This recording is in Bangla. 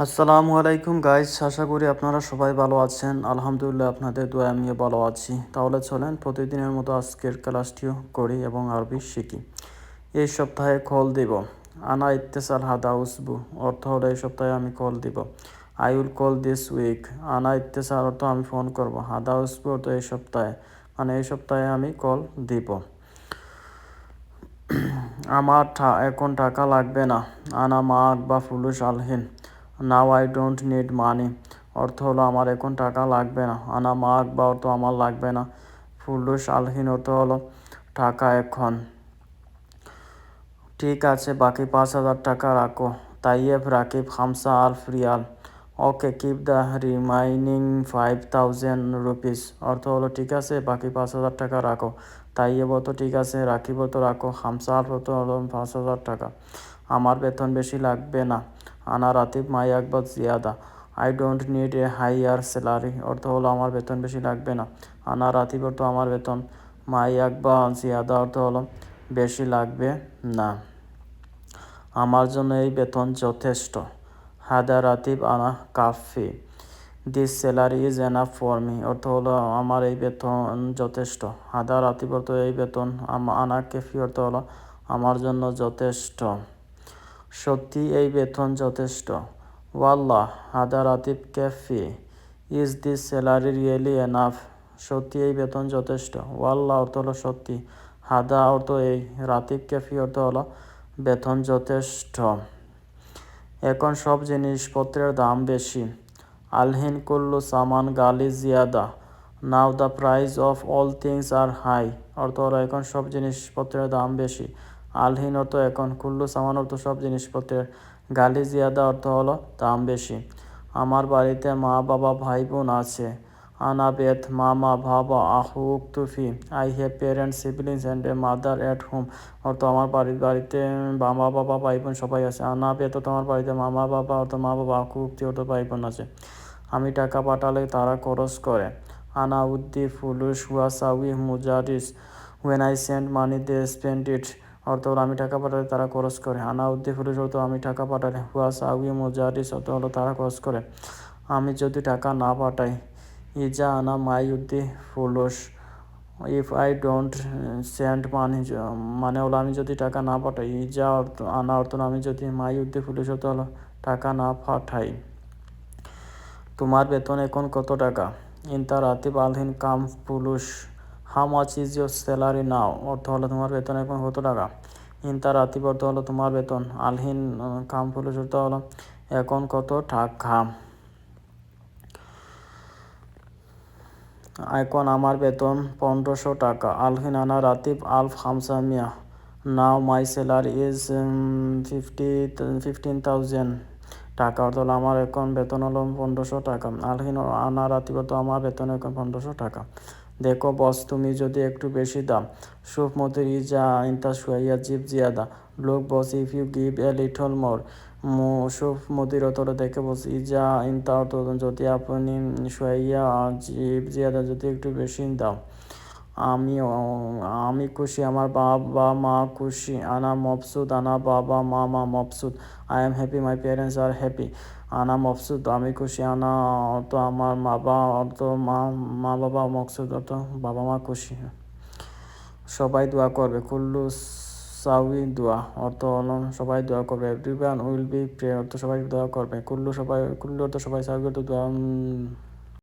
আসসালামু আলাইকুম গাইস, আশা করি আপনারা সবাই ভালো আছেন। আলহামদুলিল্লাহ, আপনাদের দোয়ায় আমিও ভালো আছি। তাহলে চলেন প্রতিদিনের মতো আজকের ক্লাসটিও করি এবং আরবি শিখি। এই সপ্তাহে কল দিব। আনা ইত্তেসাল হাদা উসবু অর্থ হলো এই সপ্তাহে আমি কল দিব। I will call this week. আনা ইত্তেসাল অর্থ আমি ফোন করব। হাদা উসবু অর্থ এই সপ্তাহে, মানে এই সপ্তাহে আমি কল দিব। আমার এখন টাকা লাগবে না। আনা মা আকবা ফুলুস আলহিন। Now I don't need money অর্থ হলো আমার এখন টাকা লাগবে না। আনা মা আকবা অর্থ আমার লাগবে না। ফুলুস আলহিন অর্থ হলো টাকা এখন। ঠিক আছে, বাকি 5,000 টাকা রাখো। তাইয়েব রাকিব হামসা আলফ রিয়াল। Okay, keep the remaining 5,000 rupees অর্থ হলো ঠিক আছে, বাকি 5,000 টাকা রাখো। তাইয়েব তো ঠিক আছে, রাকিব তো রাখো, হামসা আলফ তো হলো 5,000 টাকা। আমার বেতন বেশি লাগবে না। আনা রাতিব মাই আকবর জিয়াদা। I don't need a higher salary অর্থ হলো আমার বেতন বেশি লাগবে না। আনা রাতিব অর্থ আমার বেতন, মাই আকবর জিয়াদা অর্থ হলো বেশি লাগবে না। আমার জন্য এই বেতন যথেষ্ট। হাদা রাতিব আনা কাফি। This salary is enough for me অর্থ হলো আমার এই বেতন যথেষ্ট। হাদা রাতিব অর্থ এই বেতন, আনা কেফি অর্থ হলো আমার জন্য যথেষ্ট। সত্যি এই বেতন যথেষ্ট। ওয়াল্লাহ হাদা রাতিব কেফি। Is this salary really enough. সত্যি এই বেতন যথেষ্ট। ওয়াল্লাহ অর্থ হলো সত্যি, হাদা অর্থ এই, রাতিব কেফি অর্থ হলো বেতন যথেষ্ট। এখন সব জিনিসপত্রের দাম বেশি। আলহিন কুল্লু সামান গালি জিয়াদা। Now the price of all things are high অর্থ হলো এখন সব জিনিসপত্রের দাম বেশি। আলহিন অর্থ এখন, কুল্লু সামান অর্থ সব জিনিসপত্রের, গালি জিয়াদা অর্থ হলো দাম বেশি। আমার বাড়িতে মা বাবা ভাই বোন আছে। আনা বেথ মামা বাবা আহু উকতুফি। I have parents siblings and a mother at home অর্থ আমার বাড়িতে মা বাবা ভাই বোন সবাই আছে। আনা বেথ অর্থ আমার বাড়িতে মামা বাবা অর্থ মা বাবা, আহু উক্তি অর্থ ভাই বোন আছে। আমি টাকা পাঠালে তারা খরচ করে। আনা উদ্দি ফুলুস হুয়াসাউই মুজারিস। When I send money they spend it অর্থ হলো আমি টাকা পাঠালে তারা খরচ করে। আনা উদ্দি ফুলুস অর্থ আমি টাকা পাঠালে, হুয়াসাউই মুজারিস অর্থ হলো তারা খরচ করে। আমি যদি টাকা না পাঠাই, ইজা আনা মাই উদ্দি ফুলুস। If I don't send money মানে হলো আমি যদি টাকা না পাঠাই। ইজা অর্থ আনা অর্থ আমি যদি, মাই উদ্দি ফুলুস অর্থ হলো টাকা না পাঠাই। তোমার বেতন এখন কত টাকা? ইন্তা রাতিব আলহিন কাম ফুলুস। How much is your salary now অর্থ হলো তোমার বেতন এখন কত টাকা। ইন্তা রাতিব অর্থ হলো তোমার বেতন, আলহিন কাম ফুলুস অর্থ হলো এখন কত টাকা। এখন আমার বেতন 1,500 টাকা। আলহিন আনা রাতিব আলফ হামসা মিয়া। নাও মাই স্যালারি ইজ 15,000 টাকা অর্থ হলো আমার এখন বেতন হলো 1,500 টাকা। আলহিন আনা রাতিব তো আমার বেতন এখন 1,500 টাকা। দেখো বস, তুমি যদি একটু বেশি দাও। সুফ মতির ইজা ইন্তা শুয়াইয়া জিব জিয়াদা। Look boss, if you give a little more. সুফ মতির অর্থ হলো দেখে বস, ইজা ইন্তা অর্থ যদি আপনি, শুয়াইয়া জিব জিয়াদা যদি একটু বেশি দাও। আমি আমি খুশি, আমার বাবা মা খুশি। আনা মবসুদ, আনা বাবা মা মবসুদ। I am happy, my parents are happy. আনা মবসুদ আমি খুশি, আনা অর্থ আমার বাবা অর্থ মা বাবা, মকসুদ অর্থ বাবা মা খুশি। সবাই দোয়া করবে। কুল্লু সাউই দোয়া অর্থ হলো সবাই দোয়া করবে। এভরিওয়ান উইল বি প্রে অর্থ সবাই দোয়া করবে। কুল্লু অর্থ সবাই, সাউই অর্থ দোয়া।